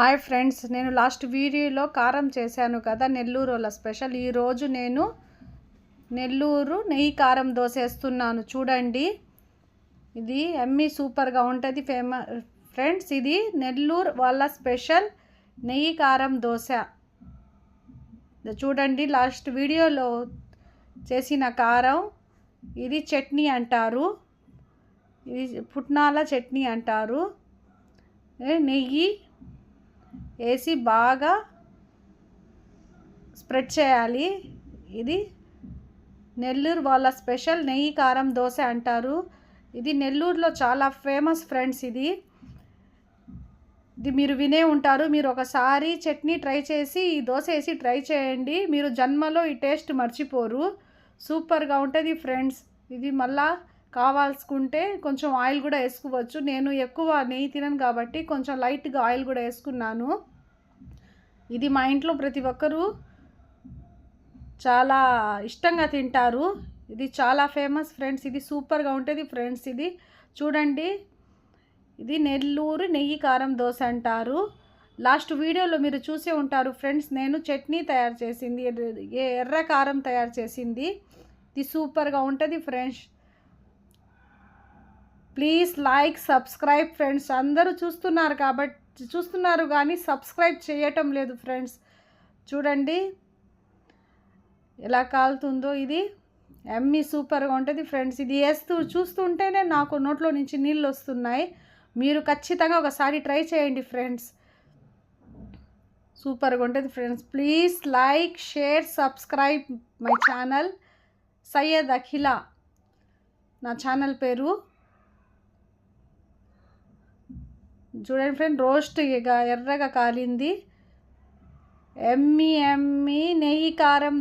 Hi friends, నేను last వీడియోలో కారం చేశాను కదా నెల్లూరు వాళ్ళ స్పెషల్. ఈరోజు నేను నెల్లూరు నెయ్యి కారం దోశ వేస్తున్నాను. చూడండి, ఇది ఎమ్మీ సూపర్గా ఉంటుంది. ఫ్రెండ్స్, ఇది నెల్లూరు వాళ్ళ స్పెషల్ నెయ్యి కారం దోశ. చూడండి, లాస్ట్ వీడియోలో చేసిన కారం ఇది చట్నీ అంటారు, ఇది పుట్నాల చట్నీ అంటారు. నెయ్యి వేసి బాగా స్ప్రెడ్ చేయాలి. ఇది నెల్లూరు వాళ్ళ స్పెషల్ నెయ్యి కారం దోశ అంటారు. ఇది నెల్లూరులో చాలా ఫేమస్ ఫ్రెండ్స్. ఇది మీరు వినే ఉంటారు. మీరు ఒకసారి చట్నీ ట్రై చేసి ఈ దోశ వేసి ట్రై చేయండి, మీరు జన్మలో ఈ టేస్ట్ మర్చిపోరు. సూపర్గా ఉంటుంది ఫ్రెండ్స్. ఇది మళ్ళా కావాల్సుకుంటే కొంచెం ఆయిల్ కూడా వేసుకోవచ్చు. నేను ఎక్కువ నెయ్యి తినను కాబట్టి కొంచెం లైట్గా ఆయిల్ కూడా వేసుకున్నాను. ఇది మా ఇంట్లో ప్రతి ఒక్కరూ చాలా ఇష్టంగా తింటారు. ఇది చాలా ఫేమస్ ఫ్రెండ్స్. ఇది సూపర్గా ఉంటుంది ఫ్రెండ్స్. ఇది చూడండి, ఇది నెల్లూరు నెయ్యి కారం దోశ అంటారు. లాస్ట్ వీడియోలో మీరు చూసే ఉంటారు ఫ్రెండ్స్, నేను చట్నీ తయారు చేసింది, ఎర్ర కారం తయారు చేసింది. ఇది సూపర్గా ఉంటుంది friends. Please like subscribe friends. అందరూ చూస్తున్నారు కానీ సబ్స్క్రైబ్ చేయటం లేదు ఫ్రెండ్స్. చూడండి ఎలా కాలుతుందో. ఇది ఎమ్మీ సూపర్గా ఉంటుంది ఫ్రెండ్స్. ఇది చూస్తుంటేనే నాకు నోట్లో నుంచి నీళ్ళు వస్తున్నాయి. మీరు ఖచ్చితంగా ఒకసారి ట్రై చేయండి ఫ్రెండ్స్. సూపర్గా ఉంటుంది friends. Please like, share, subscribe my channel Syed Akhila, నా ఛానల్ పేరు. చూడండి ఫ్రెండ్, రోస్ట్ ఎర్రగా కాలింది. ఎమ్మీ నెయ్యి కారం